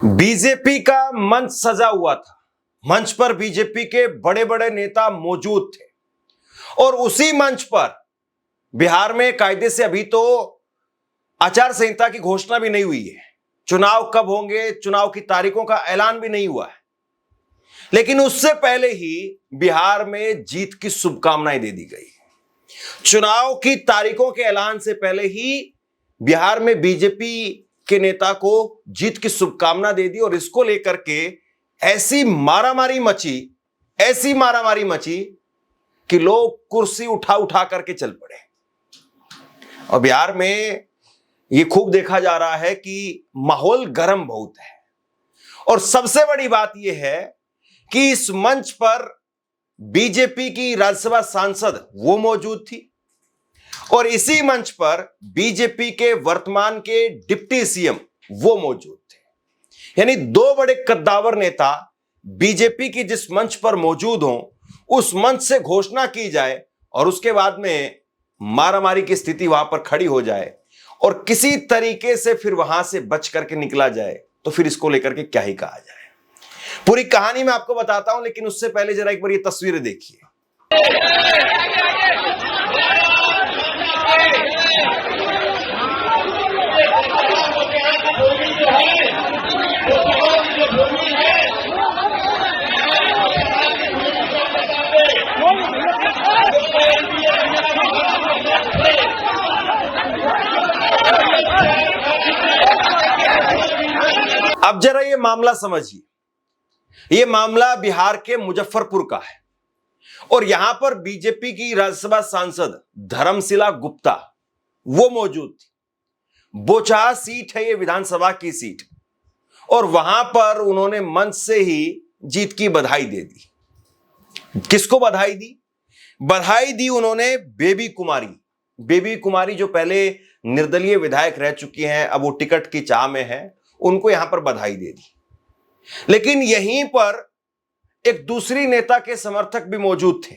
BJP का मंच सजा हुआ था। मंच पर बीजेपी के बड़े बड़े नेता मौजूद थे और उसी मंच पर बिहार में कायदे से अभी तो आचार संहिता की घोषणा भी नहीं हुई है। चुनाव कब होंगे, चुनाव की तारीखों का ऐलान भी नहीं हुआ है, लेकिन उससे पहले ही बिहार में जीत की शुभकामनाएं दे दी गई। चुनाव की तारीखों के ऐलान से पहले ही बिहार में बीजेपी के नेता को जीत की शुभकामना दे दी और इसको लेकर के ऐसी मारामारी मची कि लोग कुर्सी उठा उठा करके चल पड़े। और बिहार में ये खूब देखा जा रहा है कि माहौल गर्म बहुत है। और सबसे बड़ी बात यह है कि इस मंच पर बीजेपी की राज्यसभा सांसद वो मौजूद थी और इसी मंच पर बीजेपी के वर्तमान के डिप्टी सीएम वो मौजूद थे। यानी दो बड़े कद्दावर नेता बीजेपी की जिस मंच पर मौजूद हों, उस मंच से घोषणा की जाए और उसके बाद में मारामारी की स्थिति वहां पर खड़ी हो जाए और किसी तरीके से फिर वहां से बच करके निकला जाए, तो फिर इसको लेकर के क्या ही कहा जाए। पूरी कहानी मैं आपको बताता हूं, लेकिन उससे पहले जरा एक बार ये तस्वीरें देखिए। अब जरा ये मामला समझिए। ये मामला बिहार के मुजफ्फरपुर का है और यहां पर बीजेपी की राज्यसभा सांसद धर्मशिला गुप्ता वो मौजूद थी। बोचहा सीट है ये, विधानसभा की सीट, और वहां पर उन्होंने मंच से ही जीत की बधाई दे दी। किसको बधाई दी? बधाई दी उन्होंने बेबी कुमारी जो पहले निर्दलीय विधायक रह चुकी हैं, अब वो टिकट की चाह में है, उनको यहां पर बधाई दे दी। लेकिन यहीं पर एक दूसरी नेता के समर्थक भी मौजूद थे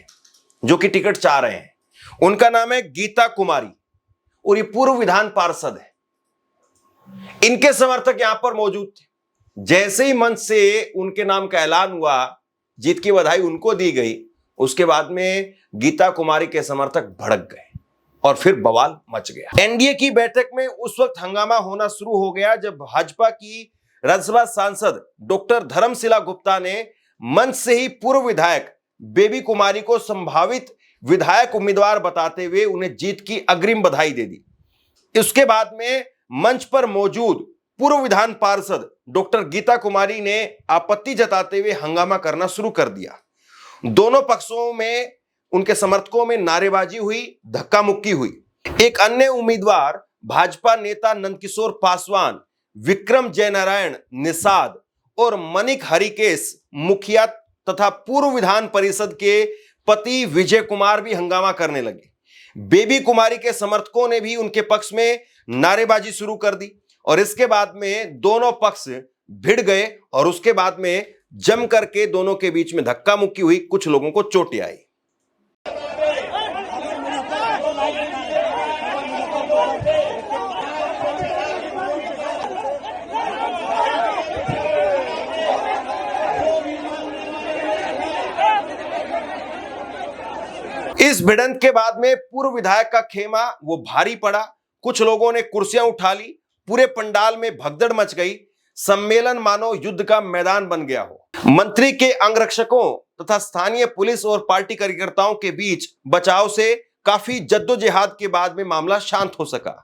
जो कि टिकट चाह रहे हैं। उनका नाम है गीता कुमारी और ये पूर्व विधान पार्षद है। इनके समर्थक यहां पर मौजूद थे। जैसे ही मंच से उनके नाम का ऐलान हुआ, जीत की बधाई उनको दी गई, उसके बाद में गीता कुमारी के समर्थक भड़क गए और फिर बवाल मच गया। एनडीए की बैठक में उस वक्त हंगामा होना शुरू हो गया जब भाजपा की राज्यसभा सांसद डॉक्टर धर्मशिला गुप्ता ने मंच से ही पूर्व विधायक बेबी कुमारी को संभावित विधायक उम्मीदवार बताते हुए उन्हें जीत की अग्रिम बधाई दे दी। इसके बाद में मंच पर मौजूद पूर्व विधान पार्षद डॉक्टर गीता कुमारी ने आपत्ति जताते हुए हंगामा करना शुरू कर दिया। दोनों पक्षों में उनके समर्थकों में नारेबाजी हुई, धक्का मुक्की हुई। एक अन्य उम्मीदवार भाजपा नेता नंदकिशोर पासवान, विक्रम जयनारायण निषाद और मनिक हरिकेश मुखिया तथा पूर्व विधान परिषद के पति विजय कुमार भी हंगामा करने लगे। बेबी कुमारी के समर्थकों ने भी उनके पक्ष में नारेबाजी शुरू कर दी और इसके बाद में दोनों पक्ष भिड़ गए और उसके बाद में जम करके दोनों के बीच में धक्का मुक्की हुई। कुछ लोगों को चोटें आई। इस भिड़ंत के बाद में पूर्व विधायक का खेमा वो भारी पड़ा। कुछ लोगों ने कुर्सियां उठा ली, पूरे पंडाल में भगदड़ मच गई। सम्मेलन मानो युद्ध का मैदान बन गया हो। मंत्री के अंगरक्षकों तथा स्थानीय पुलिस और पार्टी कार्यकर्ताओं के बीच बचाव से काफी जद्दोजहद के बाद में मामला शांत हो सका।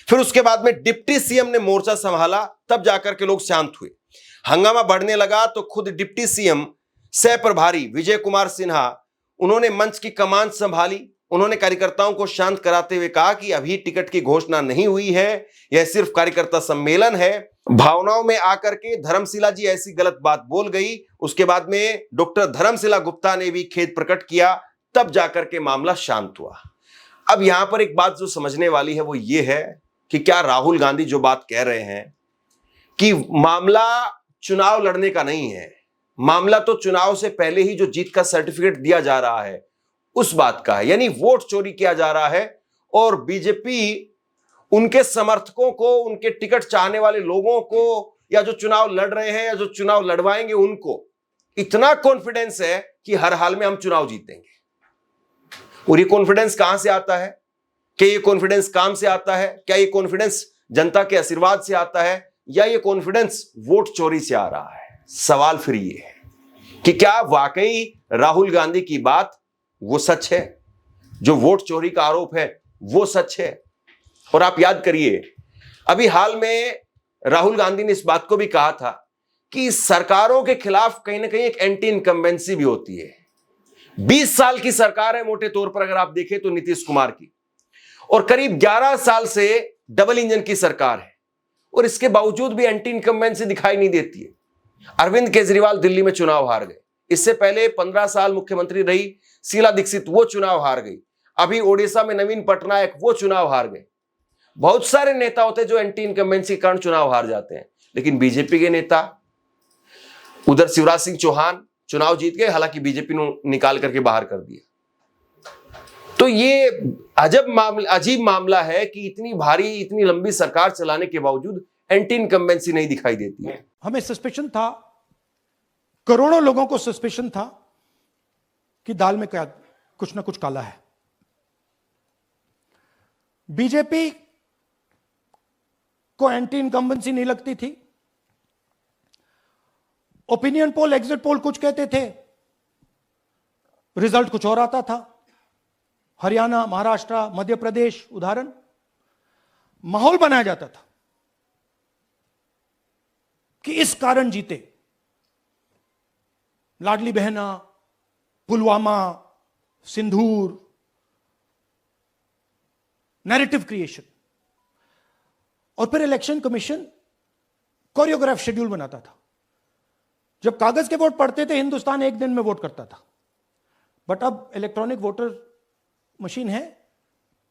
फिर उसके बाद में डिप्टी सीएम ने मोर्चा संभाला, तब जाकर के लोग शांत हुए। हंगामा बढ़ने लगा तो खुद डिप्टी सीएम सह प्रभारी विजय कुमार सिन्हा, उन्होंने मंच की कमान संभाली। उन्होंने कार्यकर्ताओं को शांत कराते हुए कहा कि अभी टिकट की घोषणा नहीं हुई है, यह सिर्फ कार्यकर्ता सम्मेलन है। भावनाओं में आकर के धर्मशिला जी ऐसी गलत बात बोल गई। उसके बाद में डॉक्टर धर्मशिला गुप्ता ने भी खेद प्रकट किया, तब जाकर के मामला शांत हुआ। अब यहां पर एक बात जो समझने वाली है वो ये है कि क्या राहुल गांधी जो बात कह रहे हैं कि मामला चुनाव लड़ने का नहीं है, मामला तो चुनाव से पहले ही जो जीत का सर्टिफिकेट दिया जा रहा है उस बात का है, यानी वोट चोरी किया जा रहा है और बीजेपी उनके समर्थकों को, उनके टिकट चाहने वाले लोगों को या जो चुनाव लड़ रहे हैं या जो चुनाव लड़वाएंगे उनको इतना कॉन्फिडेंस है कि हर हाल में हम चुनाव जीतेंगे। और ये कॉन्फिडेंस कहां से आता है? क्या ये कॉन्फिडेंस काम से आता है? क्या ये कॉन्फिडेंस जनता के आशीर्वाद से आता है या ये कॉन्फिडेंस वोट चोरी से आ रहा है? सवाल फिर ये है कि क्या वाकई राहुल गांधी की बात वो सच है, जो वोट चोरी का आरोप है वो सच है? और आप याद करिए, अभी हाल में राहुल गांधी ने इस बात को भी कहा था कि सरकारों के खिलाफ कहीं ना कहीं एक एंटी इनकम्बेंसी भी होती है। 20 साल की सरकार है मोटे तौर पर अगर आप देखें तो नीतीश कुमार की, और करीब 11 साल से डबल इंजन की सरकार है, और इसके बावजूद भी एंटी इनकम्बेंसी दिखाई नहीं देती है। अरविंद केजरीवाल दिल्ली में चुनाव हार गए, इससे पहले 15 साल मुख्यमंत्री रही शीला दीक्षित, वो चुनाव हार गई। अभी ओडिशा में नवीन पटनायक, वो चुनाव हार गए। बहुत सारे नेता होते हैं जो एंटी इनकम्बेंसी के कारण चुनाव हार जाते हैं, लेकिन बीजेपी के नेता, उधर शिवराज सिंह चौहान चुनाव जीत गए, हालांकि बीजेपी ने निकाल करके बाहर कर दिया। तो ये अजीब मामला है कि इतनी भारी, इतनी लंबी सरकार चलाने के बावजूद एंटी इनकम्बेंसी नहीं दिखाई देती है। हमें सस्पेशन था, करोड़ों लोगों को सस्पेशन था कि दाल में क्या कुछ ना कुछ काला है। बीजेपी को एंटी इनकम्बेंसी नहीं लगती थी। ओपिनियन पोल, एग्जिट पोल कुछ कहते थे, रिजल्ट कुछ और आता था। हरियाणा, महाराष्ट्र, मध्य प्रदेश उदाहरण, माहौल बनाया जाता था कि इस कारण जीते। लाडली बहना, पुलवामा, सिंदूर, नैरेटिव क्रिएशन। और फिर इलेक्शन कमीशन कोरियोग्राफ शेड्यूल बनाता था। जब कागज के वोट पड़ते थे, हिंदुस्तान एक दिन में वोट करता था, बट अब इलेक्ट्रॉनिक वोटर मशीन है,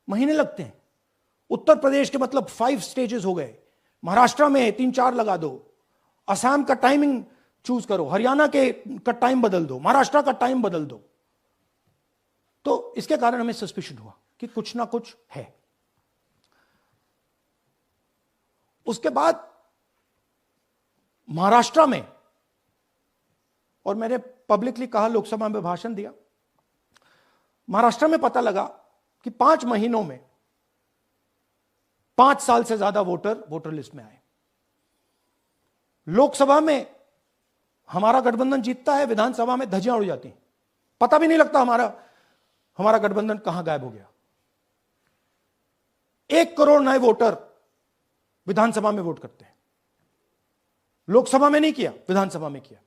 महीने लगते हैं। उत्तर प्रदेश के मतलब 5 स्टेजेस हो गए, महाराष्ट्र में 3-4 लगा दो, असम का टाइमिंग चूज करो, हरियाणा का टाइम बदल दो, महाराष्ट्र का टाइम बदल दो। तो इसके कारण हमें सस्पिशन हुआ कि कुछ ना कुछ है। उसके बाद महाराष्ट्र में, और मैंने पब्लिकली कहा, लोकसभा में भाषण दिया, महाराष्ट्र में पता लगा कि 5 महीनों में 5 साल से ज्यादा वोटर लिस्ट में आए। लोकसभा में हमारा गठबंधन जीतता है, विधानसभा में धज्जियां उड़ जाती हैं, पता भी नहीं लगता हमारा गठबंधन कहां गायब हो गया। 1 करोड़ नए वोटर विधानसभा में वोट करते हैं, लोकसभा में नहीं किया, विधानसभा में किया।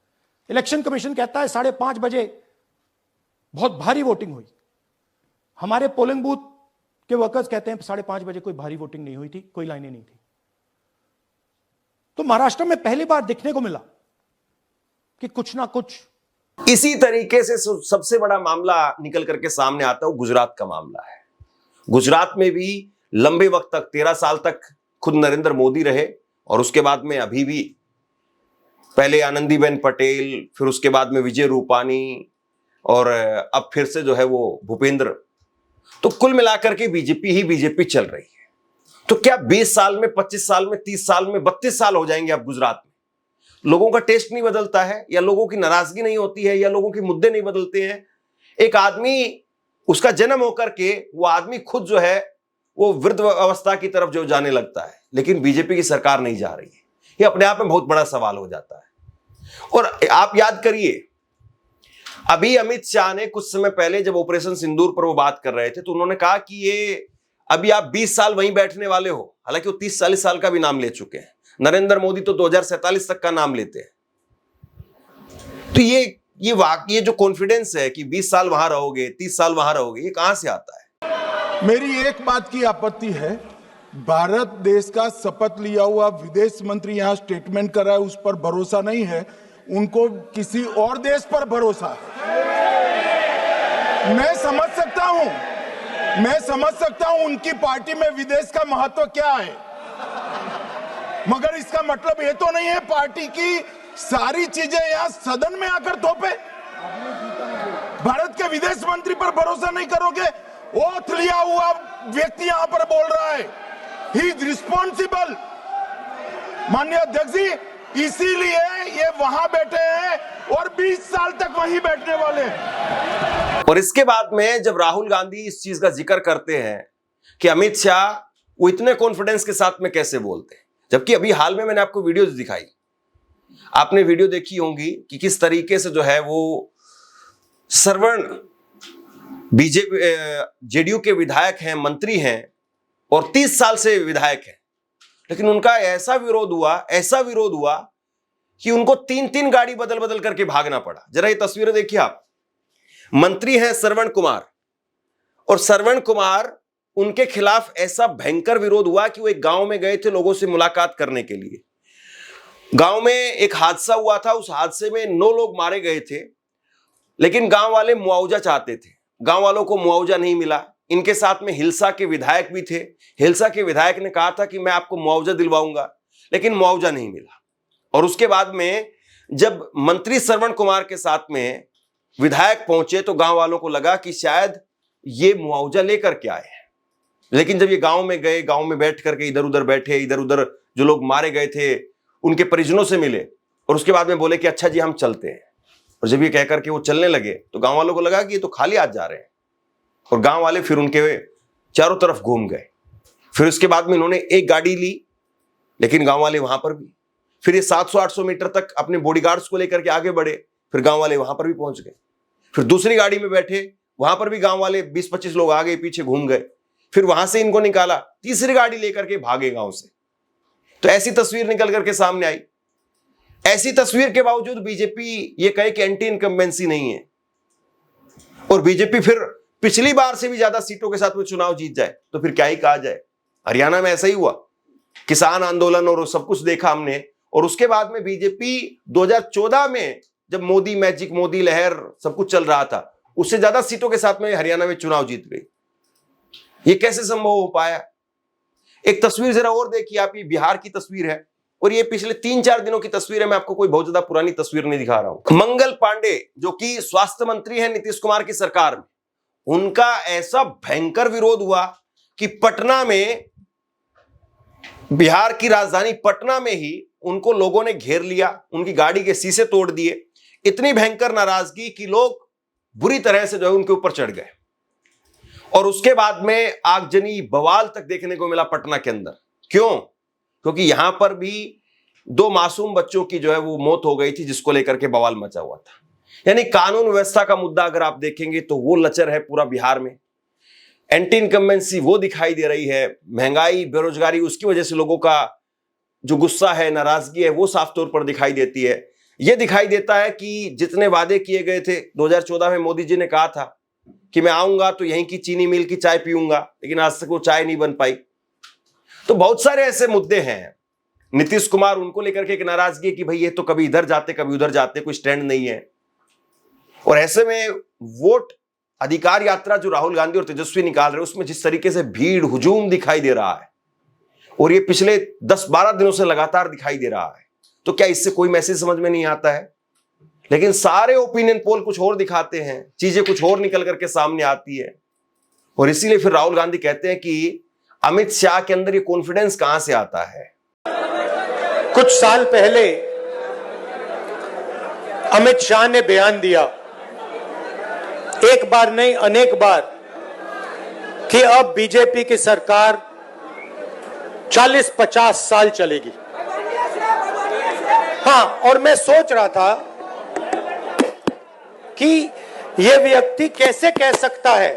इलेक्शन कमीशन कहता है 5:30 बजे बहुत भारी वोटिंग हुई। हमारे पोलिंग बूथ के वर्कर्स कहते हैं 5:30 बजे कोई भारी वोटिंग नहीं हुई थी, कोई लाइनें नहीं थी। तो महाराष्ट्र में पहली बार देखने को मिला कि कुछ ना कुछ। इसी तरीके से सबसे बड़ा मामला निकल करके सामने आता है, वो गुजरात का मामला है। गुजरात में भी लंबे वक्त तक, 13 साल तक खुद नरेंद्र मोदी रहे, और उसके बाद में अभी भी पहले आनंदीबेन पटेल, फिर उसके बाद में विजय रूपानी, और अब फिर से जो है वो भूपेंद्र। तो कुल मिलाकर के बीजेपी ही बीजेपी चल रही है। तो क्या 20 साल में, 25 साल में, 30 साल में, 32 साल हो जाएंगे अब गुजरात में? लोगों का टेस्ट नहीं बदलता है, या लोगों की नाराजगी नहीं होती है, या लोगों के मुद्दे नहीं बदलते हैं? एक आदमी, उसका जन्म होकर के वो आदमी खुद जो है वो वृद्ध अवस्था की तरफ जो जाने लगता है, लेकिन बीजेपी की सरकार नहीं जा रही है। ये अपने आप में बहुत बड़ा सवाल हो जाता है। और आप याद करिए, अभी अमित शाह ने कुछ समय पहले जब ऑपरेशन सिंदूर पर वो बात कर रहे थे, तो उन्होंने कहा कि ये अभी आप 20 साल वहीं बैठने वाले हो। हालांकि वो 30-40 साल का भी नाम ले चुके हैं। नरेंद्र मोदी तो 2047 तक का नाम लेते हैं। तो ये जो कॉन्फिडेंस है कि 20 साल वहां रहोगे, 30 साल वहां रहोगे, ये कहां से आता है? मेरी एक बात की आपत्ति है, भारत देश का शपथ लिया हुआ विदेश मंत्री यहां स्टेटमेंट कर रहा है, उस पर भरोसा नहीं है, उनको किसी और देश पर भरोसा है। मैं समझ सकता हूं उनकी पार्टी में विदेश का महत्व क्या है, मगर इसका मतलब ये तो नहीं है पार्टी की सारी चीजें यहां सदन में आकर थोपे। भारत के विदेश मंत्री पर भरोसा नहीं करोगे? ओथ लिया हुआ व्यक्ति यहां पर बोल रहा है, ही इज रिस्पॉन्सिबल। माननीय अध्यक्ष जी, इसीलिए ये वहां बैठे हैं और 20 साल तक वहीं बैठने वाले हैं। और इसके बाद में जब राहुल गांधी इस चीज का जिक्र करते हैं कि अमित शाह वो इतने कॉन्फिडेंस के साथ में कैसे बोलते हैं, जबकि अभी हाल में मैंने आपको वीडियो दिखाई, आपने वीडियो देखी होंगी कि किस तरीके से जो है वो सरवण बीजेपी जेडीयू के विधायक हैं, मंत्री हैं और 30 साल से विधायक हैं, लेकिन उनका ऐसा विरोध हुआ कि उनको 3-3 गाड़ी बदल बदल करके भागना पड़ा। जरा ये तस्वीरें देखिए आप। मंत्री हैं श्रवण कुमार, और श्रवण कुमार उनके खिलाफ ऐसा भयंकर विरोध हुआ कि वो एक गांव में गए थे लोगों से मुलाकात करने के लिए। गांव में एक हादसा हुआ था, उस हादसे में 9 लोग मारे गए थे, लेकिन गांव वाले मुआवजा चाहते थे, गांव वालों को मुआवजा नहीं मिला। इनके साथ में हिलसा के विधायक भी थे। हिलसा के विधायक ने कहा था कि मैं आपको मुआवजा दिलवाऊंगा, लेकिन मुआवजा नहीं मिला। और उसके बाद में जब मंत्री श्रवण कुमार के साथ में विधायक पहुंचे तो गांव वालों को लगा कि शायद ये मुआवजा लेकर के आए हैं, लेकिन जब ये गांव में गए, गांव में बैठ करके इधर उधर बैठे, इधर उधर जो लोग मारे गए थे उनके परिजनों से मिले और उसके बाद में बोले कि अच्छा जी हम चलते हैं। और जब ये कह करके वो चलने लगे तो गांव वालों को लगा कि ये तो खाली हाथ जा रहे हैं, और गांव वाले फिर उनके चारों तरफ घूम गए। फिर उसके बाद में इन्होंने एक गाड़ी ली, लेकिन गांव वाले वहां पर भी, फिर ये 700-800 मीटर तक अपने बॉडीगार्ड्स को लेकर के आगे बढ़े, फिर गांव वाले वहां पर भी पहुंच गए। फिर दूसरी गाड़ी में बैठे, वहां पर भी गांव वाले 20-25 लोग आगे पीछे घूम गए, फिर वहां से इनको निकाला, तीसरी गाड़ी लेकर के भागे गांव से। तो ऐसी तस्वीर निकल करके सामने आई। ऐसी तस्वीर के बावजूद बीजेपी ये कहे कि एंटी इनकम्बेंसी नहीं है, और बीजेपी फिर पिछली बार से भी ज्यादा सीटों के साथ में चुनाव जीत जाए तो फिर क्या ही कहा जाए। हरियाणा में ऐसा ही हुआ, किसान आंदोलन और सब कुछ देखा हमने, और उसके बाद में बीजेपी 2014 में जब मोदी मैजिक, मोदी लहर सब कुछ चल रहा था, उससे ज्यादा सीटों के साथ में हरियाणा में चुनाव जीत गई। ये कैसे संभव हो पाया? एक तस्वीर जरा और देखिए आप, ये बिहार की तस्वीर है और ये पिछले 3-4 दिनों की तस्वीर है। मैं आपको कोई बहुत ज्यादा पुरानी तस्वीर नहीं दिखा रहा हूं। मंगल पांडे जो कि स्वास्थ्य मंत्री हैं नीतीश कुमार की सरकार में, उनका ऐसा भयंकर विरोध हुआ कि पटना में, बिहार की राजधानी पटना में ही उनको लोगों ने घेर लिया, उनकी गाड़ी के शीशे तोड़ दिए। इतनी भयंकर नाराजगी कि लोग बुरी तरह से जो है उनके ऊपर चढ़ गए, और उसके बाद में आगजनी बवाल तक देखने को मिला पटना के अंदर। क्यों? क्योंकि यहां पर भी 2 मासूम बच्चों की जो है वो मौत हो गई थी, जिसको लेकर के बवाल मचा हुआ था। यानी कानून व्यवस्था का मुद्दा अगर आप देखेंगे तो वो लचर है पूरा बिहार में। एंटी इनकम्बेंसी वो दिखाई दे रही है, महंगाई, बेरोजगारी, उसकी वजह से लोगों का जो गुस्सा है, नाराजगी है, वो साफ तौर पर दिखाई देती है। यह दिखाई देता है कि जितने वादे किए गए थे 2014 में, मोदी जी ने कहा था कि मैं आऊंगा तो यहीं की चीनी मिल की चाय पीऊंगा, लेकिन आज तक वो चाय नहीं बन पाई। तो बहुत सारे ऐसे मुद्दे हैं। नीतीश कुमार, उनको लेकर के एक नाराजगी कि भाई ये तो कभी इधर जाते कभी उधर जाते, कोई स्टैंड नहीं है। और ऐसे में वोट अधिकार यात्रा जो राहुल गांधी और तेजस्वी निकाल रहे हैं, उसमें जिस तरीके से भीड़ हुजूम दिखाई दे रहा है, और ये पिछले 10-12 दिनों से लगातार दिखाई दे रहा है, तो क्या इससे कोई मैसेज समझ में नहीं आता है? लेकिन सारे ओपिनियन पोल कुछ और दिखाते हैं, चीजें कुछ और निकल करके सामने आती है, और इसीलिए फिर राहुल गांधी कहते हैं कि अमित शाह के अंदर ये कॉन्फिडेंस कहां से आता है। कुछ साल पहले अमित शाह ने बयान दिया, एक बार नहीं अनेक बार, कि अब बीजेपी की सरकार 40-50 साल चलेगी। हाँ, और मैं सोच रहा था कि यह व्यक्ति कैसे कह सकता है,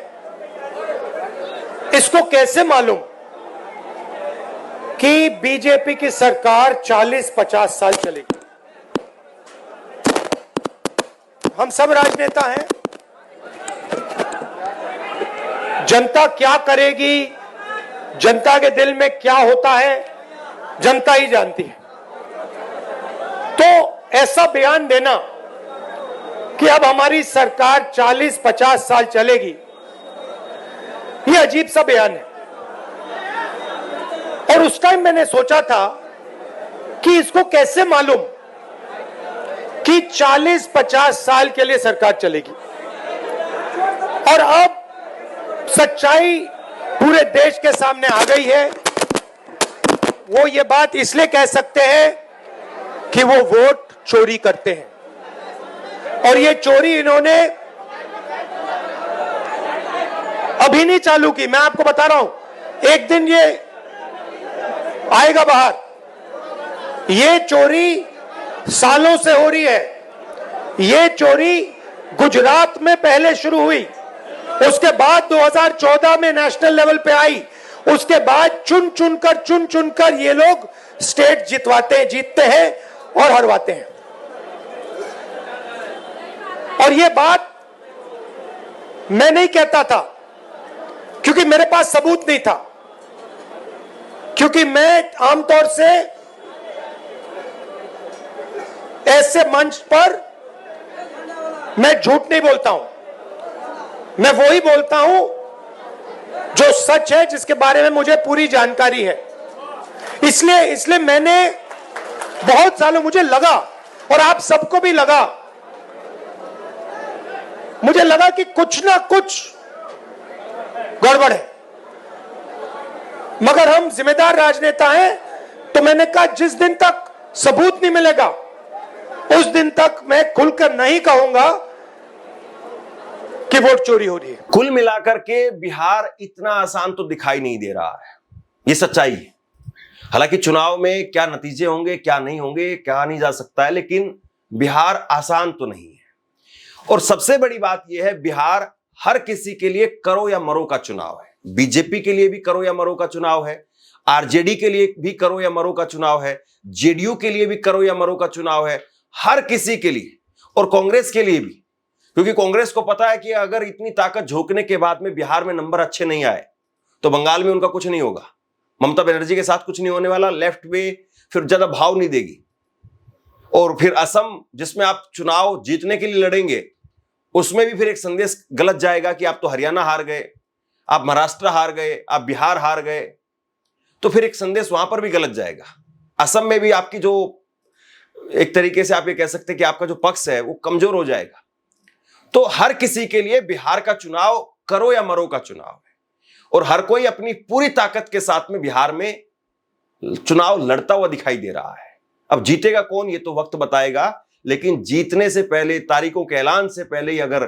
इसको कैसे मालूम कि बीजेपी की सरकार 40-50 साल चलेगी। हम सब राजनेता हैं, जनता क्या करेगी, जनता के दिल में क्या होता है, जनता ही जानती है। तो ऐसा बयान देना कि अब हमारी सरकार 40-50 साल चलेगी, यह अजीब सा बयान है। और उस टाइम मैंने सोचा था कि इसको कैसे मालूम कि 40-50 साल के लिए सरकार चलेगी। और अब सच्चाई पूरे देश के सामने आ गई है। वो ये बात इसलिए कह सकते हैं कि वो वोट चोरी करते हैं। और ये चोरी इन्होंने अभी नहीं चालू की, मैं आपको बता रहा हूं, एक दिन ये आएगा बाहर। ये चोरी सालों से हो रही है। ये चोरी गुजरात में पहले शुरू हुई, उसके बाद 2014 में नेशनल लेवल पे आई, उसके बाद चुन चुनकर ये लोग स्टेट जीतते हैं और हरवाते हैं। और ये बात मैं नहीं कहता था क्योंकि मेरे पास सबूत नहीं था, क्योंकि मैं आमतौर से ऐसे मंच पर मैं झूठ नहीं बोलता हूं, मैं वही बोलता हूं जो सच है, जिसके बारे में मुझे पूरी जानकारी है। इसलिए मैंने बहुत सालों, मुझे लगा और आप सबको भी लगा, मुझे लगा कि कुछ ना कुछ गड़बड़ है। मगर हम जिम्मेदार राजनेता हैं, तो मैंने कहा जिस दिन तक सबूत नहीं मिलेगा उस दिन तक मैं खुलकर नहीं कहूंगा कि वोट चोरी हो रही है। कुल मिलाकर के बिहार इतना आसान तो दिखाई नहीं दे रहा है, ये सच्चाई है। हालांकि चुनाव में क्या नतीजे होंगे क्या नहीं होंगे कहा नहीं जा सकता है, लेकिन बिहार आसान तो नहीं है। और सबसे बड़ी बात यह है, बिहार हर किसी के लिए करो या मरो का चुनाव है। बीजेपी के लिए भी करो या मरो का चुनाव है, आरजेडी के लिए भी करो या मरो का चुनाव है, जेडीयू के लिए भी करो या मरो का चुनाव है, हर किसी के लिए, और कांग्रेस के लिए भी। क्योंकि कांग्रेस को पता है कि अगर इतनी ताकत झोंकने के बाद में बिहार में नंबर अच्छे नहीं आए तो बंगाल में उनका कुछ नहीं होगा, ममता बनर्जी के साथ कुछ नहीं होने वाला, लेफ्ट में फिर ज्यादा भाव नहीं देगी। और फिर असम जिसमें आप चुनाव जीतने के लिए लड़ेंगे, उसमें भी फिर एक संदेश गलत जाएगा कि आप तो हरियाणा हार गए, आप महाराष्ट्र हार गए, आप बिहार हार गए, तो फिर एक संदेश वहां पर भी गलत जाएगा। असम में भी आपकी जो एक तरीके से आप ये कह सकते हैं कि आपका जो पक्ष है वो कमजोर हो जाएगा। तो हर किसी के लिए बिहार का चुनाव करो या मरो का चुनाव है, और हर कोई अपनी पूरी ताकत के साथ में बिहार में चुनाव लड़ता हुआ दिखाई दे रहा है। अब जीतेगा कौन ये तो वक्त बताएगा, लेकिन जीतने से पहले, तारीखों के ऐलान से पहले ही अगर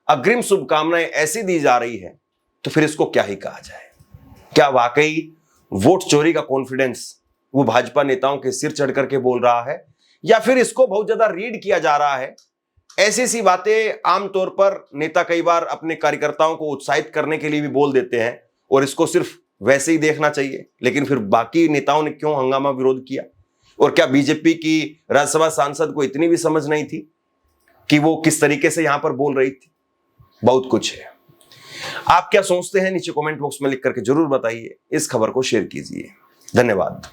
अग्रिम शुभकामनाएं ऐसी दी जा रही है तो फिर इसको क्या ही कहा जाए। क्या वाकई वोट चोरी का कॉन्फिडेंस वो भाजपा नेताओं के सिर चढ़ करके बोल रहा है, या फिर इसको बहुत ज्यादा रीड किया जा रहा है? ऐसी सी बातें आमतौर पर नेता कई बार अपने कार्यकर्ताओं को उत्साहित करने के लिए भी बोल देते हैं, और इसको सिर्फ वैसे ही देखना चाहिए। लेकिन फिर बाकी नेताओं ने क्यों हंगामा विरोध किया? और क्या बीजेपी की राज्यसभा सांसद को इतनी भी समझ नहीं थी कि वो किस तरीके से यहां पर बोल रही थी? बहुत कुछ है। आप क्या सोचते हैं नीचे कमेंट बॉक्स में लिख करके जरूर बताइए। इस खबर को शेयर कीजिए। धन्यवाद।